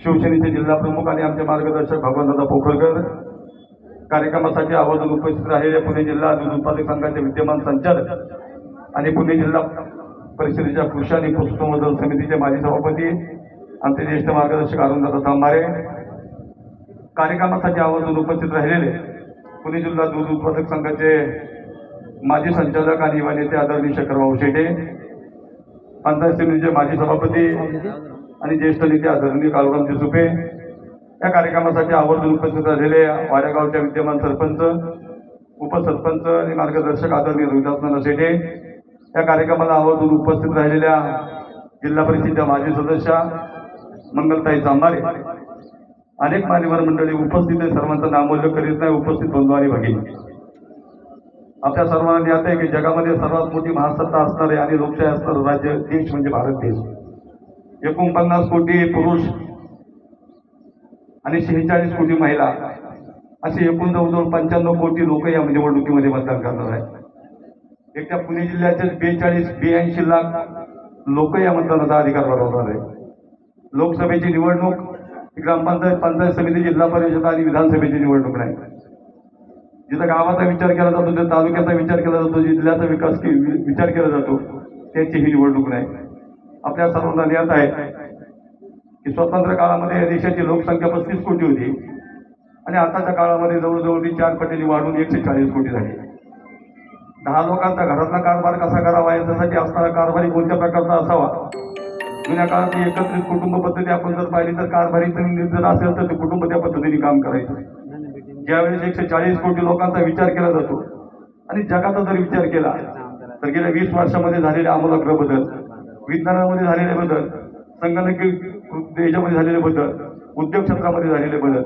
शिवसेनेचे जिल्हा प्रमुख आणि आमचे मार्गदर्शक भगवानदादा पोखरकर, कार्यक्रमासाठी आवर्जून उपस्थित राहिलेले पुणे जिल्हा दूध उत्पादक संघाचे विद्यमान संचालक आणि पुणे जिल्हा परिषदेच्या कृषी आणि पशुसंवर्धन समितीचे माजी सभापती आमचे ज्येष्ठ मार्गदर्शक अरुणदादा तांबारे, कार्यक्रमासाठी आवर्जून उपस्थित राहिलेले पुणे जिल्हा दूध उत्पादक संघाचे माजी संचालक आणि युवा नेते आदरणीय शंकरभाऊ शेटे, पंचायत समितीचे माजी सभापती आणि ज्येष्ठ नेते आदरणीय काळूरामजी सुपे, या कार्यक्रमासाठी आवर्जून उपस्थित झालेले वाड्यागावच्या विद्यमान सरपंच, उपसरपंच आणि मार्गदर्शक आदरणीय रोहिदास शेटे, या कार्यक्रमाला आवर्जून उपस्थित राहिलेल्या जिल्हा परिषदेच्या माजी सदस्या मंगलताई चांभारे, अनेक मान्यवर मंडळी उपस्थित आहे. सर्वांचं नामोल्लेख करीत नाही. उपस्थित बंधू आणि भगिनी, आपल्या सर्वांना ज्ञात आहे की जगामध्ये सर्वात मोठी महासत्ता असणारे आणि लोकशाही असणारं राज्य देश म्हणजे भारत देश. 49 कोटी पुरुष आणि 46 कोटी महिला असे एकूण जवळजवळ 95 कोटी लोक या निवडणुकीमध्ये मतदान करणार आहेत. एकट्या पुणे जिल्ह्याचे 82 लाख लोक या मतदानाचा अधिकार बजावणार आहे. लोकसभेची निवडणूक ग्रामपंचायत, पंचायत समिती, जिल्हा परिषद आणि विधानसभेची निवडणूक नाही. जिथं गावाचा विचार केला जातो, जिथं तालुक्याचा विचार केला जातो, जिल्ह्याचा विचार केला जातो, त्याची ही निवडणूक नाही. आपल्या सर्वांना ज्ञात आहे की स्वतंत्र काळामध्ये या देशाची लोकसंख्या 35 कोटी होती आणि आताच्या काळामध्ये जवळजवळ 4 पटीने वाढून 140 कोटी झाली. 10 लोकांचा घरातला कारभार कसा करावा याच्यासाठी असणारा कारभारी कोणत्या प्रकारचा असावा. जुन्या काळात एकत्रित कुटुंब पद्धती आपण जर पाहिली तर कारभारीचा निर्णय असेल तर ते कुटुंब त्या पद्धतीने काम करायचं. ज्यावेळेस 140 कोटी लोकांचा विचार केला जातो आणि जगाचा जर विचार केला तर गेल्या 20 वर्षामध्ये झालेले आमूलाग्र बदल, विज्ञानामध्ये झालेले बदल, संगणकीय देशामध्ये झालेले बदल, उद्योग क्षेत्रामध्ये झालेले बदल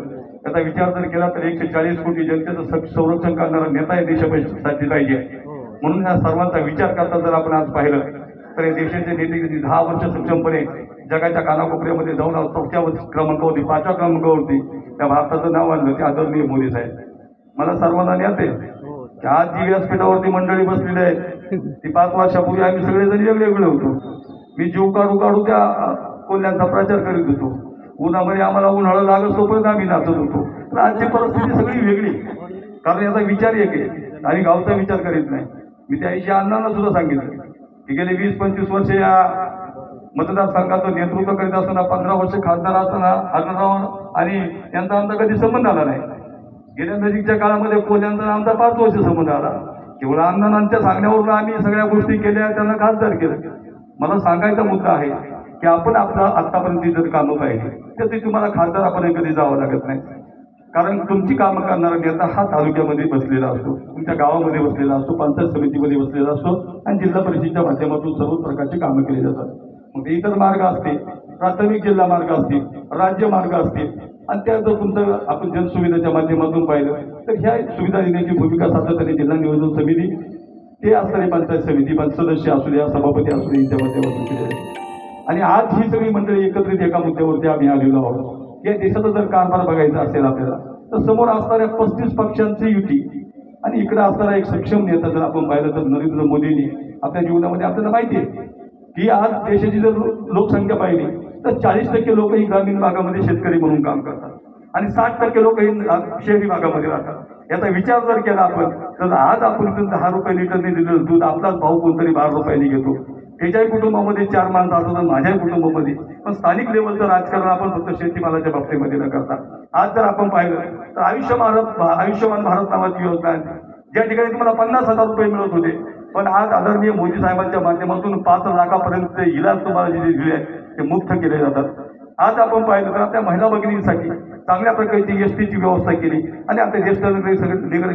याचा विचार जर केला तर 140 कोटी जनतेचं संरक्षण करणारा नेता या देशासाठी पाहिजे. म्हणून या सर्वांचा विचार करता जर आपण आज पाहिलं तर या देशाचे नेते 10 वर्ष सक्षमपणे जगाच्या कानाकोपऱ्यामध्ये जाऊन 4थ्या क्रमांकावरती, 5व्या क्रमांकावरती त्या भारताचं नाव आणलं ते आदरणीय मोदी साहेब. मला सर्वांना ज्ञात आहे की आज जी व्यासपीठावरती मंडळी बसलेली आहे ती 5 वर्षापूर्वी आम्ही सगळेजण वेगवेगळे होतो. मी जीव काढू काढू त्या कोल्ह्यांचा प्रचार करीत होतो. उन्हामध्ये आम्हाला उन्हाळा लागत तोपर्यंत आम्ही नाचत होतो. तर आजची परिस्थिती सगळी वेगळी, कारण याचा विचार एक आहे आणि गावचा विचार करीत नाही. मी त्या दिवशी अण्णांना सुद्धा सांगितलं की गेले 20-25 वर्ष या मतदारसंघाचं नेतृत्व करीत असताना, 15 वर्ष खासदार असताना आढळराव आणि यांचा आमचा कधी संबंध आला नाही. गेल्या नजीकच्या काळामध्ये कोल्ह्यांचा आमचा 5 वर्ष संबंध आला. केवळ अण्णांच्या सांगण्यावरून आम्ही सगळ्या गोष्टी केल्या, त्यांना खासदार केलं. मला सांगायचा मुद्दा आहे की आपण आपला आतापर्यंत जर कामं पाहिली तर ते तुम्हाला खासदार आपण कधी जावं लागत नाही. कारण तुमची कामं करणारा नेता हा तालुक्यामध्ये बसलेला असतो, तुमच्या गावामध्ये बसलेला असतो, पंचायत समितीमध्ये बसलेला असतो आणि जिल्हा परिषदेच्या माध्यमातून सर्व प्रकारची कामं केली जातात. मग इतर मार्ग असतील, प्राथमिक जिल्हा मार्ग असतील, राज्य मार्ग असतील आणि त्या जर तुमचं आपण जनसुविधेच्या माध्यमातून पाहिलं तर ह्या सुविधा देण्याची भूमिका सातत्याने जिल्हा नियोजन समिती, ते असणारी पंचायत समिती, सदस्य असू द्या, सभापती असू द्या, यांच्या माध्यमातून केले जाते. आणि आज ही सगळी मंडळी एकत्रित एका मुद्द्यावरती आम्ही आलेलो आहोत. या देशाचा जर कारभार बघायचा असेल आपल्याला तर समोर असणाऱ्या 35 पक्षांची युती आणि इकडे असणारा एक सक्षम नेता जर आपण पाहिलं तर नरेंद्र मोदींनी आपल्या जीवनामध्ये आपल्याला माहिती आहे की आज देशाची जर लोकसंख्या पाहिली तर 40% लोक ही ग्रामीण भागामध्ये शेतकरी म्हणून काम करतात आणि 60% लोक ही शहरी भागामध्ये राहतात. याचा विचार जर केला आपण तर आज आपण 10 रुपये लिटरने दिलेलं दूध आपलाच भाऊ कोणतरी 12 रुपयांनी घेतो. त्याच्याही कुटुंबामध्ये 4 माणसं असतात, माझ्याही कुटुंबामध्ये. पण स्थानिक लेवलचं राजकारण आपण फक्त शेतीमालाच्या बाबतीमध्ये न करता आज जर आपण पाहिलं तर आयुष्यमान भारत नावाची योजना आहे, ज्या ठिकाणी तुम्हाला 50,000 रुपये मिळत होते, पण आज आदरणीय मोदी साहेबांच्या माध्यमातून 5 लाखापर्यंत इलाज तुम्हाला जे दिले आहेत ते मुक्त केले जातात. आज आपण पाहिलं तर आपल्या महिला भगिनींसाठी चांगल्या प्रकारची एसटीची व्यवस्था केली आणि आपल्या ज्येष्ठ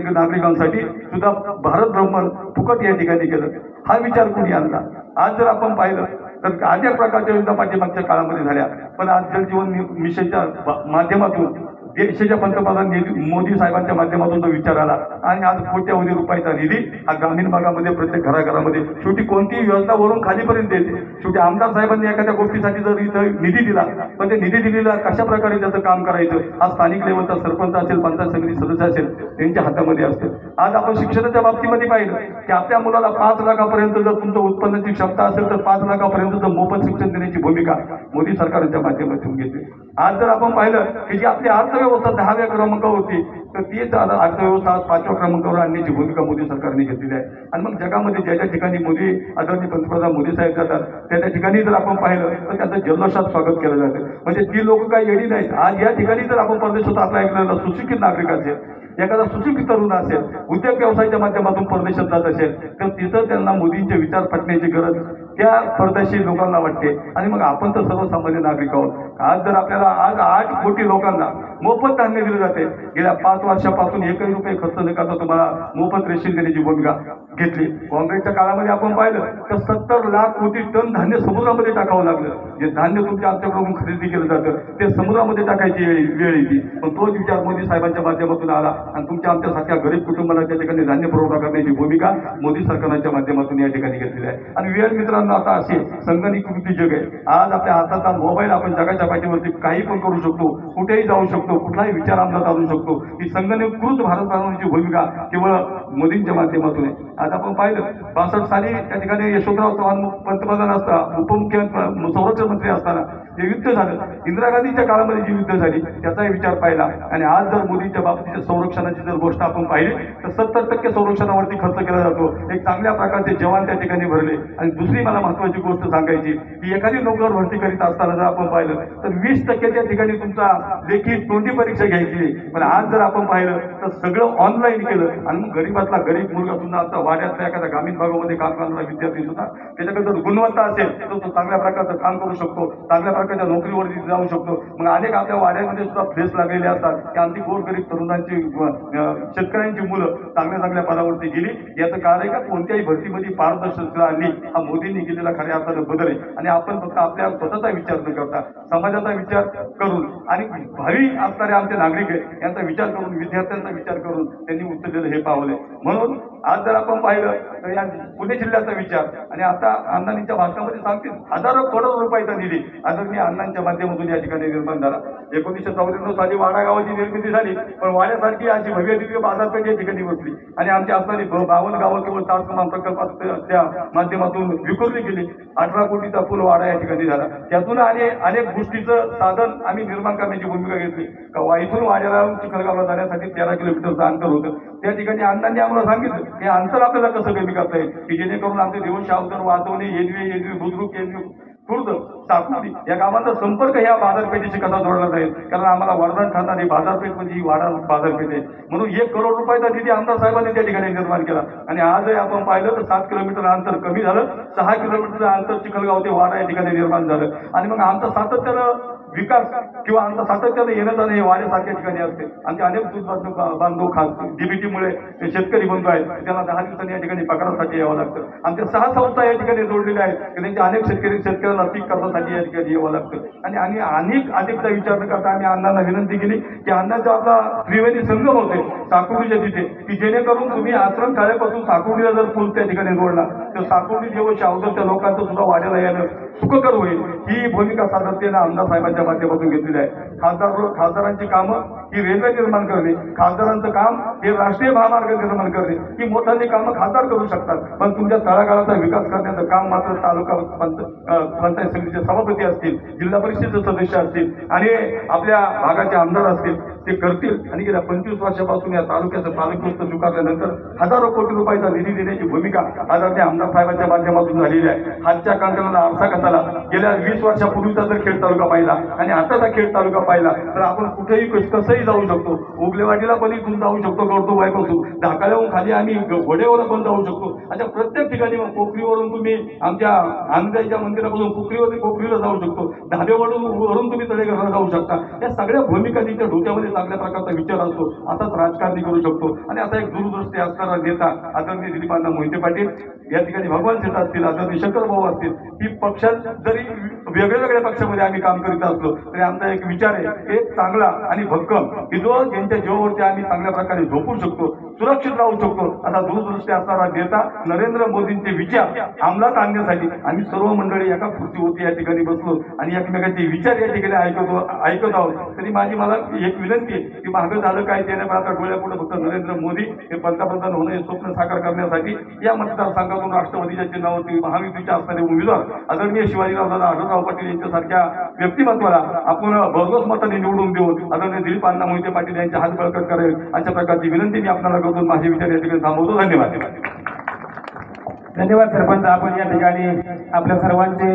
नागरिकांसाठी सुद्धा भारत भ्रमण फुकट या ठिकाणी केलं. हा विचार कोणी आणला? आज जर आपण पाहिलं तर अनेक प्रकारच्या योजना पाठीमागच्या काळामध्ये झाल्या, पण आज जल जीवन मिशनच्या माध्यमातून देशाच्या पंतप्रधान मोदी साहेबांच्या माध्यमातून तो विचार आला आणि आज कोट्यावधी रुपयाचा निधी हा ग्रामीण भागामध्ये प्रत्येक घराघरामध्ये शेवटी कोणतीही योजना वरून खालीपर्यंत येते. शेवटी आमदार साहेबांनी एखाद्या गोष्टीसाठी जर इथं निधी दिला पण ते निधी दिलेला कशा प्रकारे त्याचं काम करायचं हा स्थानिक लेवलचा सरपंच असेल, पंचायत समिती सदस्य असेल त्यांच्या हातामध्ये असते. आज आपण शिक्षणाच्या बाबतीमध्ये पाहिलं की आपल्या मुलाला 5 लाखापर्यंत जर तुमचं उत्पन्नाची क्षमता असेल तर 5 लाखापर्यंत मोफत शिक्षण देण्याची भूमिका मोदी सरकारच्या माध्यमातून घेते. आज जर आपण पाहिलं की जी आपली अर्थव्यवस्था 10व्या क्रमांकावर होती तर तीच अर्थव्यवस्था आज 5व्या क्रमांकावर आणण्याची भूमिका मोदी सरकारने घेतलेली आहे. आणि मग जगामध्ये ज्या ज्या ठिकाणी मोदी आदरणीय पंतप्रधान मोदी साहेब जातात त्या त्या ठिकाणी जर आपण पाहिलं तर त्याचं जल्लोषात स्वागत केलं जातं. म्हणजे ती लोक काही येडी नाहीत. आज या ठिकाणी जर आपण परदेशात आपला ऐकलेला सुशिक्षित नागरिक असेल, एखादा सुशिक्षित तरुण असेल, उद्योग व्यवसायाच्या माध्यमातून परदेशात जात असेल तर तिथं त्यांना मोदींचे विचार पटण्याची गरज त्या परदेशी लोकांना वाटते. आणि मग आपण तर सर्वसामान्य नागरिक आहोत. आज जर आपल्याला आज 8 कोटी लोकांना मोफत धान्य दिले जाते, गेल्या 5 वर्षापासून 1 रुपये खर्च न करता तुम्हाला मोफत रेशन देण्याची भूमिका घेतली. काँग्रेसच्या काळामध्ये आपण पाहिलं तर 70 लाख कोटी टन धान्य समुद्रामध्ये टाकावं लागलं. जे धान्य तुमच्या आमच्याकडून खरेदी केलं जातं ते समुद्रामध्ये टाकायची वेळ येते. पण तोच विचार मोदी साहेबांच्या माध्यमातून आला आणि तुमच्या आमच्यासारख्या गरीब कुटुंबाला त्या ठिकाणी धान्य पुरवठा करण्याची भूमिका मोदी सरकारच्या माध्यमातून या ठिकाणी घेतलेली आहे. आणि वेळ मित्रांनो आता असे संगणकीकृती जग आहे. आज आपल्या हाताचा मोबाईल आपण जगाच्या पाठीवरती काही पण करू शकतो, कुठेही जाऊ शकतो, कुठलाही विचार अंमलात आणू शकतो. ही संगणकीकृत भारत बनवण्याची भूमिका केवळ मोदींच्या माध्यमातून आहे. आज आपण पाहिलं 62 साली त्या ठिकाणी यशवंतराव चव्हाण पंतप्रधान असता, उपमुख्यमंत्री संरक्षण मंत्री असताना जे युद्ध झालं, इंदिरा गांधीच्या काळामध्ये जी युद्ध झाली त्याचाही विचार पाहिला. आणि आज जर मोदींच्या बाबतीत संरक्षणाची जर गोष्ट आपण पाहिली तर 70% संरक्षणावरती खर्च केला जातो. एक चांगल्या प्रकारचे जवान त्या ठिकाणी भरले. आणि दुसरी मला महत्वाची गोष्ट सांगायची की एखादी नोकर भरती करीत असताना जर आपण पाहिलं तर 20% ठिकाणी तुमचा लेखी तोंडी परीक्षा घ्यायची. पण आज जर आपण पाहिलं तर सगळं ऑनलाईन केलं. आणि मग गरीबातला गरीब मुलगा सुद्धा आता वाड्यातल्या एखाद्या ग्रामीण भागामध्ये काम करणारा विद्यार्थी सुद्धा त्याच्याकडे जर गुणवत्ता असेल तर तो चांगल्या प्रकारचं काम करू शकतो, चांगल्या प्रकारच्या नोकरीवरती जाऊ शकतो. मग अनेक आपल्या वाड्यामध्ये सुद्धा फ्लेस लागलेले असतात की आमची गोरगरीब तरुणांची शेतकऱ्यांची मुलं चांगल्या चांगल्या पदावरती गेली. याचं कारण आहे का कोणत्याही भरतीमध्ये पारदर्शकता आणली हा मोदींनी केलेला खऱ्या अर्थानं बदल आहे. आणि आपण फक्त आपल्या स्वतःचा विचार न करता समाजाचा विचार करून आणि भावी असणारे आमचे नागरिक आहेत यांचा विचार करून, विद्यार्थ्यांचा विचार करून त्यांनी उचललेलं हे पावलं आहे. म्हणून आज जर आपण पाहिलं तर या पुणे जिल्ह्याचा विचार आणि आता अण्णांच्या भाषणामध्ये सांगतील हजारो करोड रुपयाचा निधी आदरणीय अण्णांच्या माध्यमातून या ठिकाणी निर्माण झाला. 1994 साली वाडा गावाची निर्मिती झाली. पण वाड्यासारखी अशी भव्य दिव्य बाजारपेठ या ठिकाणी बसली आणि आमची असणारी 52 गावं केवळ 4 समान प्रकल्पाच्या माध्यमातून विखुरली गेली. 18 कोटीचा पूल वाडा या ठिकाणी झाला. त्यातून अनेक गोष्टीचं साधन आम्ही निर्माण करण्याची भूमिका घेतली. का इथून वाड्याला चिखलगावला जाण्यासाठी 13 किलोमीटरचं अंतर होतं. त्या ठिकाणी अण्णांनी आम्हाला सांगितलं हे अंतर आपल्याला कसं कमी करता येईल की जेणेकरून आमचे देवश अवतर वाचवणे, येदवी बुद्रुक, खुर्द, साकुर्डी या गावांचा संपर्क ह्या बाजारपेठेशी कसा जोडला जाईल. कारण आम्हाला वरदान ठरणारी बाजारपेठ म्हणजे ही वाडा बाजारपेठ आहे. म्हणून 1 करोड रुपयाचा निधी आमदार साहेबांनी त्या ठिकाणी निर्माण केला. आणि आजही आपण पाहिलं तर 7 किलोमीटर अंतर कमी झालं. 6 किलोमीटरचं अंतर चिखलगाव ते वाडा या ठिकाणी निर्माण झालं. आणि मग आमचं सातत्यानं विकास किंवा आमचा सातत्यानं येणं जाणं हे वाड्यासारख्या ठिकाणी असते. आमचे अनेक दूध बांधव खास डीबीटीमुळे शेतकरी बंधू आहेत त्यांना 10 दिवसांनी या ठिकाणी पगारासाठी यावं लागतं. आमच्या 6 संस्था या ठिकाणी जोडलेल्या आहेत की त्यांच्या अनेक शेतकऱ्यांना पीक कर्जासाठी या ठिकाणी यावं लागतं. आणि अनेकचा विचार न करता आम्ही अण्णांना विनंती केली की अण्णाचा आपला त्रिवेणी संगम होते साकुर्डीच्या तिथे की जेणेकरून तुम्ही आश्रम शाळेपासून साकुर्डीला जर पूल त्या ठिकाणी जोडला तर साकुर्डी जेव्हा शावदरच्या लोकांचं सुद्धा वाड्याला येणं सुखकर होईल. ही भूमिका सातत्यानं आमदार साहेबांच्या माध्यमातून घेतलेली आहे. खासदारांची कामं ही रेल्वे निर्माण करणे, खासदारांचं काम हे राष्ट्रीय महामार्ग निर्माण करणे, ही मोठाली कामं खासदार करू शकतात. पण तुमच्या तळागाळाचा विकास करण्याचं काम मात्र तालुका पंचायत समितीचे सभापती असतील, जिल्हा परिषदेचे सदस्य असतील आणि आपल्या भागाचे आमदार असतील ते करतील. आणि गेल्या 25 वर्षापासून या तालुक्याचं पालकत्व स्वीकारल्यानंतर हजारो कोटी रुपयाचा निधी देण्याची भूमिका आदरणीय आमदार साहेबांच्या माध्यमातून झालेली आहे. हातच्या कांकणाला आरसा कसाला गेल्या 20 वर्षापूर्वीचा जर खेड तालुका पाहिला आणि आताचा खेड तालुका पाहिला तर आपण कुठेही कसंही जाऊ शकतो. उगलेवाडीला पण इथून जाऊ शकतो गौरतोबाईपासून, ढाकाल्याहून खाली आम्ही वडेवर पण जाऊ शकतो. अशा प्रत्येक ठिकाणी मग पोखरीवरून तुम्ही आमच्या आंबेच्या मंदिरापासून पोखरीला जाऊ शकतो, धाबेवरून तुम्ही तळेघरला जाऊ शकता. या सगळ्या भूमिका तिच्या डोक्यामध्ये चांगल्या प्रकारचा विचार असतो. असाच राजकारणी करू शकतो. आणि असा एक दूरदृष्टी असणारा नेता आदरणीय दिलीपांना मोहिते पाटील या ठिकाणी भगवान शेठ असतील, आदरणीय शंकर भाऊ असतील, ही पक्षात जरी वेगळ्या वेगळ्या पक्षामध्ये आम्ही काम करीत असलो तरी आमचा एक विचार आहे, एक चांगला आणि भक्कम की जो ज्यांच्या जीवावरती आम्ही चांगल्या प्रकारे झोपू शकतो, सुरक्षित राहू शकतो, असा दूरदृष्टी असणारा नेता नरेंद्र मोदींचे विचार अंमलात आणण्यासाठी आम्ही सर्व मंडळी एका खुर्चीवरती या ठिकाणी बसलो आणि एकमेकांचे विचार या ठिकाणी ऐकत आहोत. तरी मला एक विनंती आहे की मागं झालं काय त्याने आता डोळ्यापुढे फक्त नरेंद्र मोदी हे पंतप्रधान होणं हे स्वप्न साकार करण्यासाठी या मतदारसंघातून राष्ट्रवादीच्या चिन्हावरती महायुतीच्या असणारे उमेदवार आदरणीय शिवाजीराव दादा आढळराव पाटील यांच्यासारख्या व्यक्तिमत्वाला आपण भरघोस मताने निवडून देऊन आदरणीय दिलीप अण्णा मोहिते पाटील यांचे हात बळकट करेल अशा प्रकारची विनंती मी आपल्याला करून माझे विचार या ठिकाणी थांबवतो. धन्यवाद. धन्यवाद सरपंच. आपण या ठिकाणी आपल्या सर्वांचे